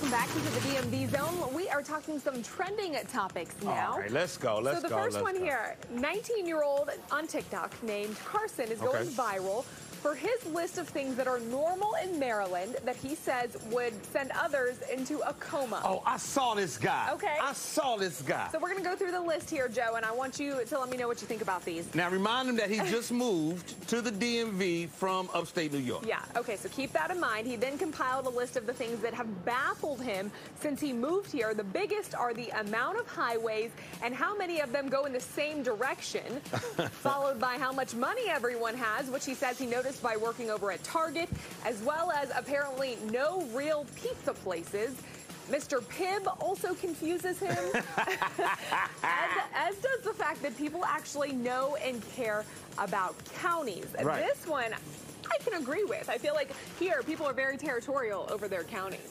Welcome back to the DMV Zone. We are talking some trending topics now. All right, let's go. So the first one here, 19-year-old on TikTok named Carson is going viral for his list of things that are normal in Maryland that he says would send others into a coma. Oh, I saw this guy. Okay. I saw this guy. So we're going to go through the list here, Joe, and I want you to let me know what you think about these. Now, remind him that he just moved to the DMV from upstate New York. Yeah, okay, so keep that in mind. He then compiled a list of the things that have baffled him since he moved here. The biggest are the amount of highways and how many of them go in the same direction, followed by how much money everyone has, which he says he noticed by working over at Target, as well as apparently no real pizza places. Mr. Pibb also confuses him, as does the fact that people actually know and care about counties. Right. This one I can agree with. I feel like here people are very territorial over their counties.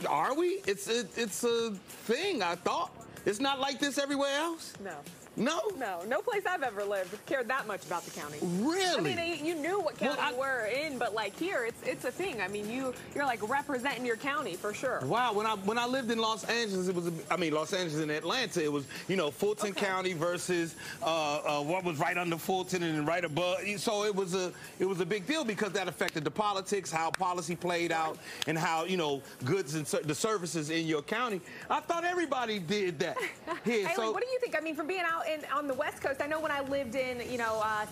Are we? It's a thing, I thought. It's not like this everywhere else? No. No? No place I've ever lived cared that much about the county. Really? I mean, you knew what county you were in, but like here, it's a thing. I mean, you're like representing your county for sure. Wow, when I lived in Los Angeles, it was, Los Angeles and Atlanta, it was, Fulton County versus what was right under Fulton and right above. So it was a big deal because that affected the politics, how policy played out, and how, goods and the services in your county. I thought everybody did that. Here, so what do you think? I mean, from being out on the West Coast, I know when I lived in,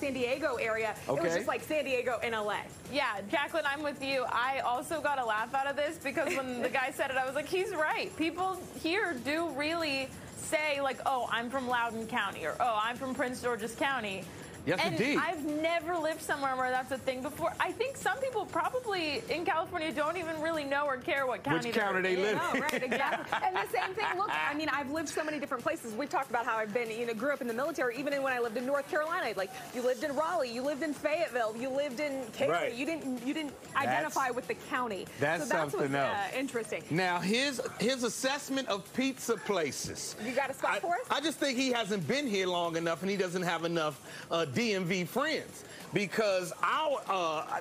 San Diego area, it was just like San Diego in LA. Yeah, Jacqueline, I'm with you. I also got a laugh out of this because when the guy said it, I was like, he's right. People here do really say, like, oh, I'm from Loudoun County, or oh, I'm from Prince George's County. Yes, and indeed. I've never lived somewhere where that's a thing before. I think some people probably in California don't even really know or care what county Which county they live in. No, right, exactly. And the same thing, look, I mean, I've lived so many different places. We've talked about how I've been, grew up in the military, even when I lived in North Carolina. Like, you lived in Raleigh, you lived in Fayetteville, you lived in Cary. Right. You didn't identify with the county. That's something else. Interesting. Now, his assessment of pizza places. You got a spot for us? I just think he hasn't been here long enough, and he doesn't have enough DMV friends. Because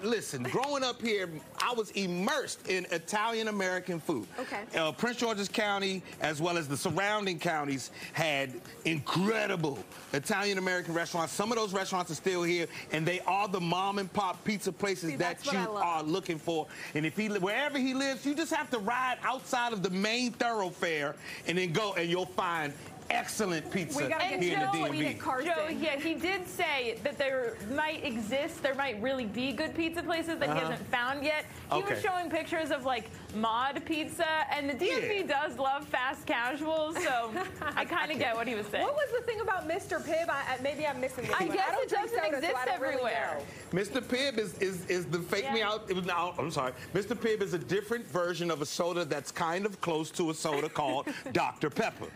listen, growing up here, I was immersed in Italian-American food. Okay. Prince George's County, as well as the surrounding counties, had incredible Italian-American restaurants. Some of those restaurants are still here, and they are the mom-and-pop pizza places that you are looking for. And if wherever he lives, you just have to ride outside of the main thoroughfare and then go, and you'll find excellent pizza here in the DMV. Joe, yeah, he did say that there might really be good pizza places that he hasn't found yet. He was showing pictures of like mod pizza, and the DMV does love fast casuals, so I kind of get what he was saying. What was the thing about Mr. Pibb? Maybe I'm missing this. I guess it doesn't exist everywhere. Mr. Pibb is the fake me out. I'm sorry. Mr. Pibb is a different version of a soda that's kind of close to a soda called Dr. Pepper.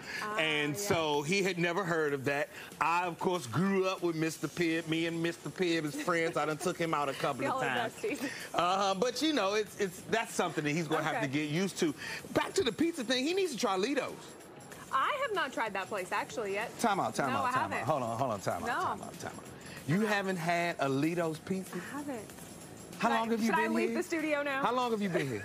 So he had never heard of that. I, of course, grew up with Mr. Pibb. Me and Mr. Pibb as friends. I done took him out a couple of times. But, that's something that he's going to have to get used to. Back to the pizza thing, he needs to try Lido's. I have not tried that place, actually, yet. Time out. No, I haven't. Hold on, time out. You haven't had a Lido's pizza? I haven't. How long have you been here? Should I leave the studio now? How long have you been here?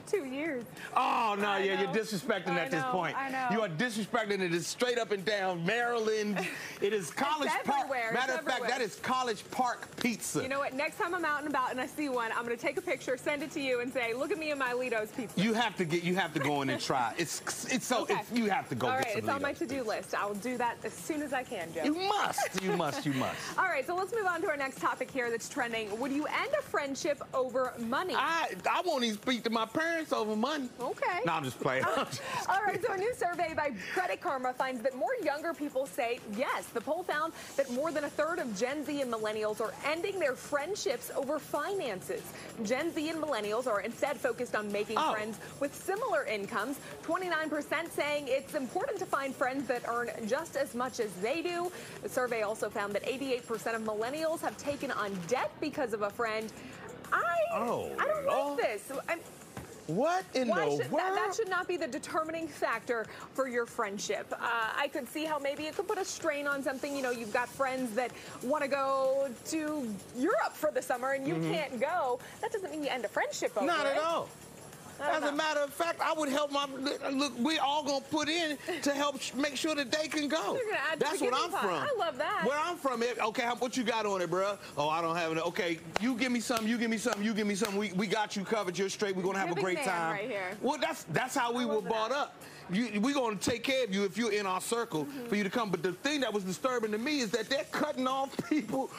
2 years. Oh, no, you're disrespecting at this point. I know. You are disrespecting it. It's straight up and down Maryland. It is College Park. Matter of fact, that is College Park pizza. You know what? Next time I'm out and about and I see one, I'm going to take a picture, send it to you, and say, look at me and my Lido's pizza. You have to go in and try. You have to go get some Lido's. All right, it's on my to-do list. I'll do that as soon as I can, Joe. You must. All right, so let's move on to our next topic here that's trending. Would you end a friendship over money? I won't even speak to my parents over money. Okay. No, I'm just playing. All right, so a new survey by Credit Karma finds that more younger people say yes. The poll found that more than a third of Gen Z and millennials are ending their friendships over finances. Gen Z and millennials are instead focused on making friends with similar incomes. 29% saying it's important to find friends that earn just as much as they do. The survey also found that 88% of millennials have taken on debt because of a friend. I don't like this. What in the world? That should not be the determining factor for your friendship. I could see how maybe it could put a strain on something. You've got friends that want to go to Europe for the summer and you can't go. That doesn't mean you end a friendship over it. Not at all. That's a matter of fact, I would help look, we all going to put in to help make sure that they can go. You're gonna add to That's the what I'm pot. from. I love that. Where I'm from, okay, what you got on it, bro? Oh, I don't have it. Okay, you give me something, you give me something, you give me something. We got you covered. You're straight. We're going to have a great time. Right here. Well, that's how we were brought up. We're going to take care of you if you're in our circle for you to come. But the thing that was disturbing to me is that they're cutting off people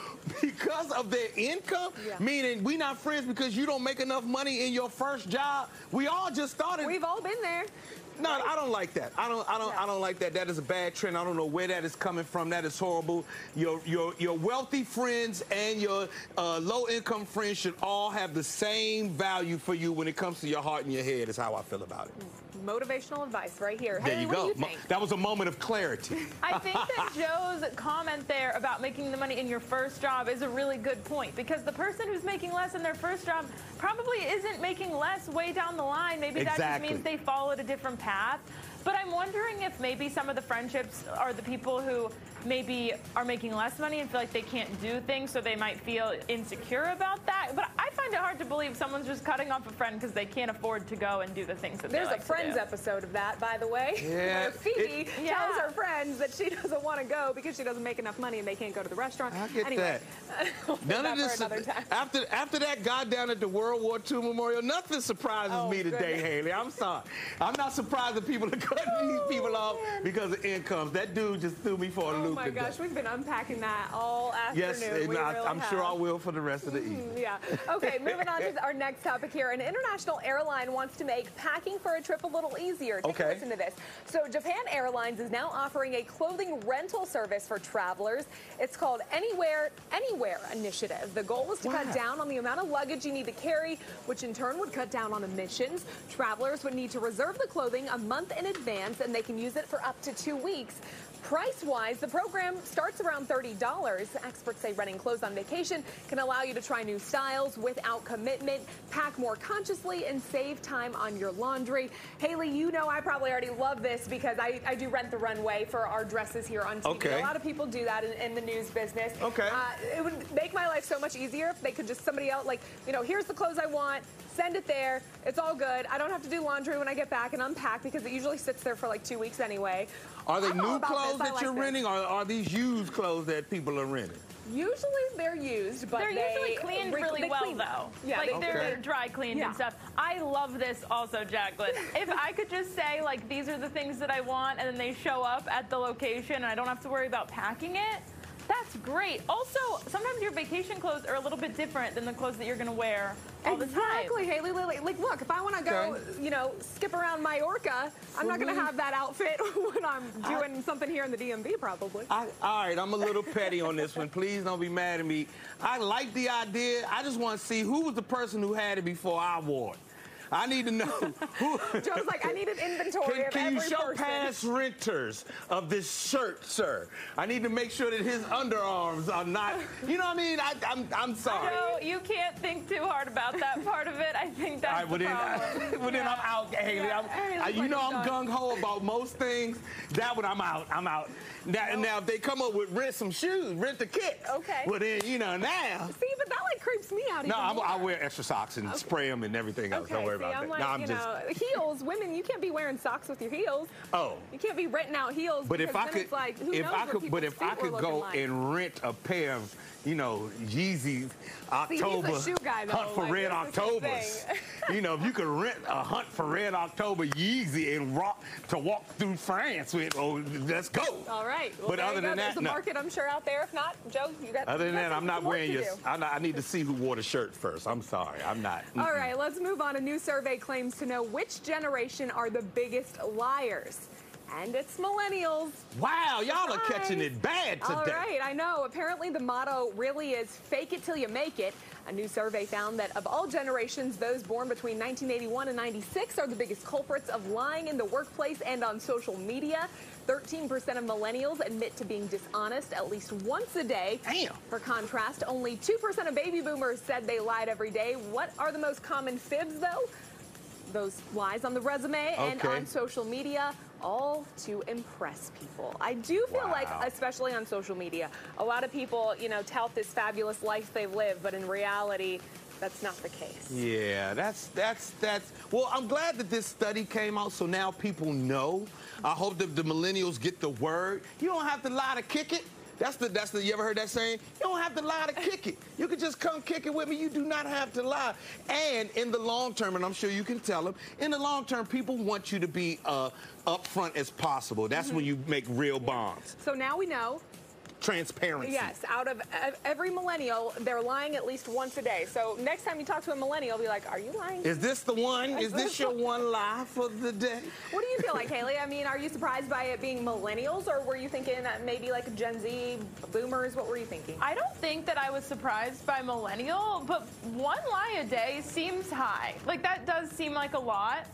because of their income, meaning we not friends because you don't make enough money in your first job. We all just started. We've all been there. No, I don't like that. I don't like that. That is a bad trend. I don't know where that is coming from. That is horrible. Your wealthy friends and your low-income friends should all have the same value for you when it comes to your heart and your head, is how I feel about it. Motivational advice right here. There you go. What do you think? That was a moment of clarity. I think that Joe's comment there about making the money in your first job is a really good point, because the person who's making less in their first job probably isn't making less way down the line. Maybe that just means they followed a different path. But I'm wondering if maybe some of the friendships are the people who maybe are making less money and feel like they can't do things, so they might feel insecure about that. But I find it hard to believe someone's just cutting off a friend because they can't afford to go and do the things that There's they like a Friends episode of that, by the way, where Phoebe tells her friends that she doesn't want to go because she doesn't make enough money and they can't go to the restaurant. I get that. None of this. After that guy down at the World War II Memorial, nothing surprises me today, Haley. I'm sorry. I'm not surprised that people are cutting these people off because of incomes. That dude just threw me for a loop. Oh my gosh, we've been unpacking that all afternoon. Yes, and I'm sure I will for the rest of the evening. Yeah. Okay, moving on to our next topic here. An international airline wants to make packing for a trip a little easier. Take a listen to this. So Japan Airlines is now offering a clothing rental service for travelers. It's called Anywhere Initiative. The goal is to cut down on the amount of luggage you need to carry, which in turn would cut down on emissions. Travelers would need to reserve the clothing a month in advance, and they can use it for up to 2 weeks. Price-wise, the program starts around $30. Experts say renting clothes on vacation can allow you to try new styles without commitment, pack more consciously, and save time on your laundry. Haley, you know I probably already love this because I do Rent the Runway for our dresses here on TV. A lot of people do that in the news business. It would make my life so much easier if they could just somebody else, like, you know, here's the clothes I want, send it there, it's all good. I don't have to do laundry when I get back and unpack because it usually sits there for like 2 weeks anyway. Are they new clothes that you're renting, or are these used clothes that people are renting? Usually they're used, but they're usually cleaned really well, though. Yeah, like they're dry cleaned and stuff. I love this also, Jacqueline. If I could just say, like, these are the things that I want, and then they show up at the location, and I don't have to worry about packing it, that's great. Also, sometimes your vacation clothes are a little bit different than the clothes that you're going to wear all the time. Exactly, Haley. Like, look, if I want to go, you know, skip around Majorca, I'm not going to have that outfit when I'm doing something here in the DMV, probably. All right, I'm a little petty on this one. Please don't be mad at me. I like the idea. I just want to see who was the person who had it before I wore it. I need to know who. Joe's like, I need an inventory of every Can you show person. past renters of this shirt, sir? I need to make sure that his underarms are not, you know what I mean? I'm sorry. No, you can't think too hard about that part of it. I think that's the problem. Well, then I'm out, Haley. You know I'm gung-ho about most things. That one, I'm out. I'm out. Now, if they come up with rent some shoes, rent the kit. Okay. Well, then, you know, now. See, but that, like, creeps me out. No, I wear extra socks and spray them and everything else. Don't worry about that. I'm like, you know, heels, women, you can't be wearing socks with your heels. Oh. You can't be renting out heels. But if I could, like, if I could go and rent a pair of, you know, Yeezy October, he's a shoe guy, though. Hunt for Red Octobers. You know, if you could rent a Hunt for Red October Yeezy and walk through France with, oh, let's go. All right. Well, but other than that, there's a market, I'm sure, out there. If not, Joe, you got. Other than that, I'm not wearing your. I need to see who wore the shirt first. I'm sorry, I'm not. All right, let's move on. A new survey claims to know which generation are the biggest liars. And it's millennials. Wow, y'all are catching it bad today. All right, I know. Apparently the motto really is fake it till you make it. A new survey found that of all generations, those born between 1981 and 96 are the biggest culprits of lying in the workplace and on social media. 13% of millennials admit to being dishonest at least once a day. Damn. For contrast, only 2% of baby boomers said they lied every day. What are the most common fibs, though? Those lies on the resume and on social media, all to impress people. I do feel like, especially on social media, a lot of people, you know, tout this fabulous life they live, but in reality, that's not the case. Yeah, that's. Well, I'm glad that this study came out, so now people know. I hope that the millennials get the word. You don't have to lie to kick it. That's the. You ever heard that saying? You don't have to lie to kick it. You can just come kick it with me. You do not have to lie. And in the long term, and I'm sure you can tell them, in the long term, people want you to be upfront as possible. That's when you make real bonds. So now we know. Transparency. Yes, out of every millennial, they're lying at least once a day. So next time you talk to a millennial, be like, are you lying? Is this the one? Is this your one lie for the day? What do you feel like, Haley? I mean, are you surprised by it being millennials, or were you thinking that maybe like Gen Z, boomers? What were you thinking? I don't think that I was surprised by millennial, but one lie a day seems high. Like, that does seem like a lot.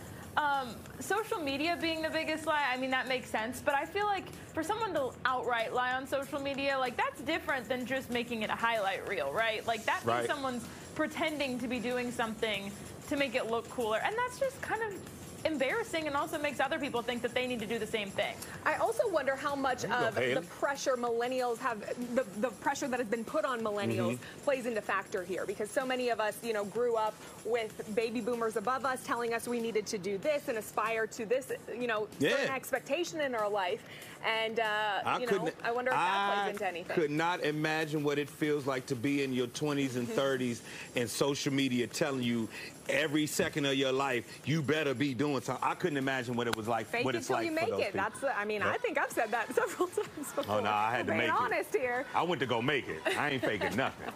Social media being the biggest lie, I mean, that makes sense. But I feel like for someone to outright lie on social media, like, that's different than just making it a highlight reel, right? Like, that means someone's pretending to be doing something to make it look cooler. And that's just kind of embarrassing, and also makes other people think that they need to do the same thing. I also wonder how much of the pressure millennials have, the pressure that has been put on millennials plays into factor here, because so many of us, you know, grew up with baby boomers above us telling us we needed to do this and aspire to this, you know, certain expectation in our life. And, I wonder if that plays into anything. I could not imagine what it feels like to be in your 20s and 30s and social media telling you every second of your life, you better be doing something. I couldn't imagine what it was like. Fake it till you make it. That's. I mean, I think I've said that several times before. Oh no, I had to make it. Being honest here. I went to go make it. I ain't faking nothing.